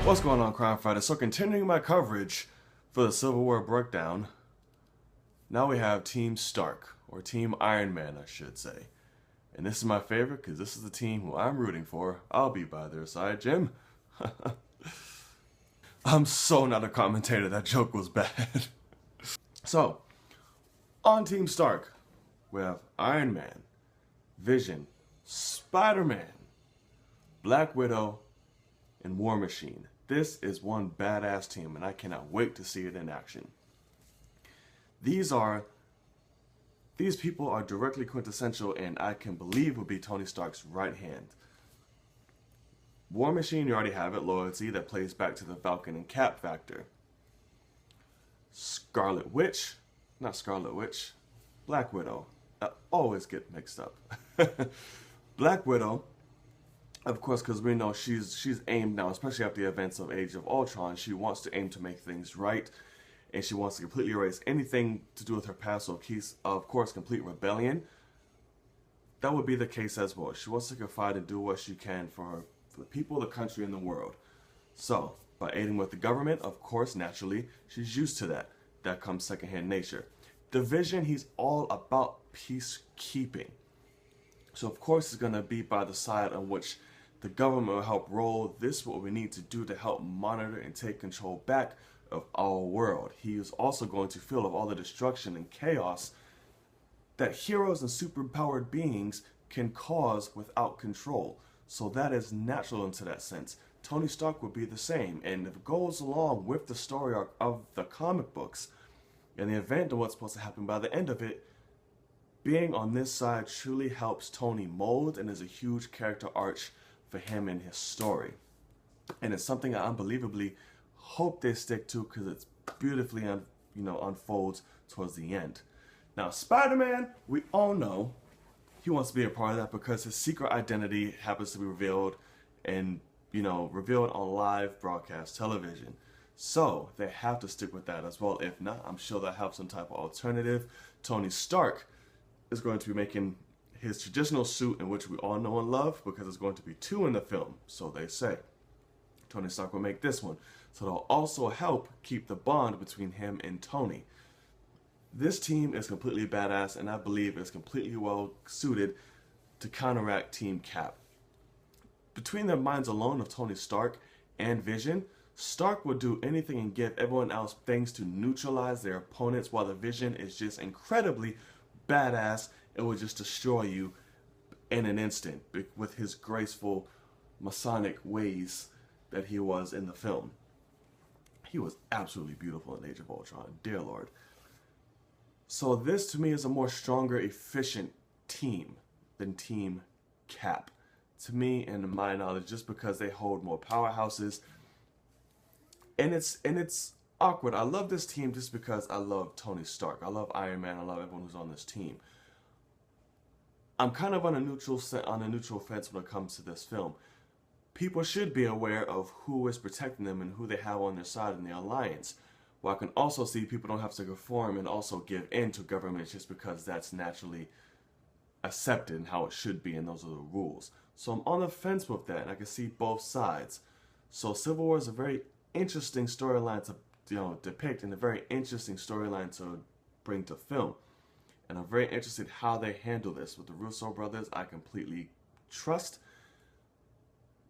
What's going on, Crime Fighters? So continuing my coverage for the Civil War breakdown, now we have Team Stark, or Team Iron Man, I should say. And this is my favorite because this is the team who I'm rooting for. I'll be by their side, Jim. I'm so not a commentator, that joke was bad. So, on Team Stark, we have Iron Man, Vision, Spider-Man, Black Widow, and War Machine. This is one badass team, and I cannot wait to see it in action. These people are directly quintessential, and I can believe would be Tony Stark's right hand. War Machine, you already have it, loyalty, that plays back to the Falcon and Cap factor. Scarlet Witch, not Scarlet Witch, Black Widow. I always get mixed up. Black Widow, of course, because we know she's aimed now, especially after the events of Age of Ultron, she wants to aim to make things right, and she wants to completely erase anything to do with her past, so of course, complete rebellion. That would be the case as well. She wants to confide and do what she can for the people, the country, and the world. So, by aiding with the government, of course, naturally, she's used to that. That comes secondhand nature. The Vision, he's all about peacekeeping. So, of course, it's going to be by the side on which the government will help roll. This is what we need to do to help monitor and take control back of our world. He is also going to feel of all the destruction and chaos that heroes and superpowered beings can cause without control. So that is natural into that sense. Tony Stark would be the same, and if it goes along with the story arc of the comic books and the event of what's supposed to happen by the end of it, being on this side truly helps Tony mold and is a huge character arch for him in his story. And it's something I unbelievably hope they stick to because it's beautifully unfolds towards the end. Now, Spider-Man, we all know he wants to be a part of that because his secret identity happens to be revealed and, revealed on live broadcast television. So they have to stick with that as well. If not, I'm sure they'll have some type of alternative. Tony Stark is going to be making his traditional suit, in which we all know and love, because there's going to be two in the film, so they say. Tony Stark will make this one. So they'll also help keep the bond between him and Tony. This team is completely badass, and I believe is completely well suited to counteract Team Cap. Between the minds alone of Tony Stark and Vision, Stark will do anything and give everyone else things to neutralize their opponents, while the Vision is just incredibly badass. It will just destroy you in an instant with his graceful Masonic ways that he was in the film. He was absolutely beautiful in Age of Ultron, dear Lord. So this to me is a more stronger, efficient team than Team Cap. To me, and in my knowledge, just because they hold more powerhouses. And it's awkward. I love this team just because I love Tony Stark. I love Iron Man. I love everyone who's on this team. I'm kind of on a neutral fence when it comes to this film. People should be aware of who is protecting them and who they have on their side in the alliance. While I can also see people don't have to conform and also give in to government just because that's naturally accepted and how it should be, and those are the rules. So I'm on the fence with that, and I can see both sides. So Civil War is a very interesting storyline to depict, and a very interesting storyline to bring to film. And I'm very interested how they handle this. With the Russo brothers, I completely trust.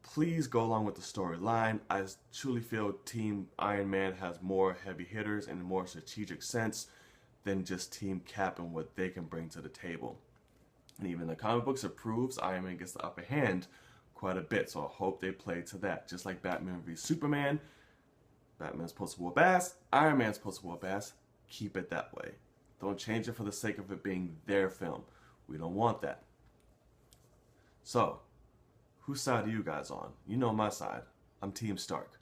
Please go along with the storyline. I truly feel Team Iron Man has more heavy hitters and a more strategic sense than just Team Cap and what they can bring to the table. And even the comic books, it proves Iron Man gets the upper hand quite a bit. So I hope they play to that. Just like Batman v Superman, Batman's post-war bass, Iron Man's post-war bass. Keep it that way. Don't change it for the sake of it being their film. We don't want that. So, whose side are you guys on? You know my side. I'm Team Stark.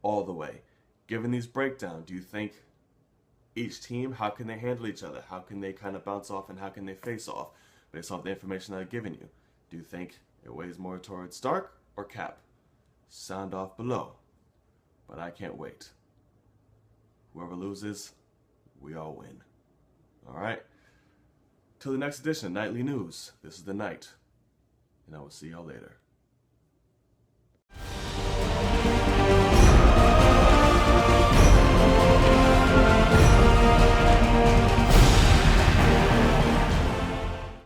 All the way. Given these breakdowns, do you think each team, how can they handle each other? How can they kind of bounce off and how can they face off based off the information I've given you? Do you think it weighs more towards Stark or Cap? Sound off below. But I can't wait. Whoever loses, we all win. Alright? Till the next edition of Nightly News, this is the Knight, and I will see y'all later.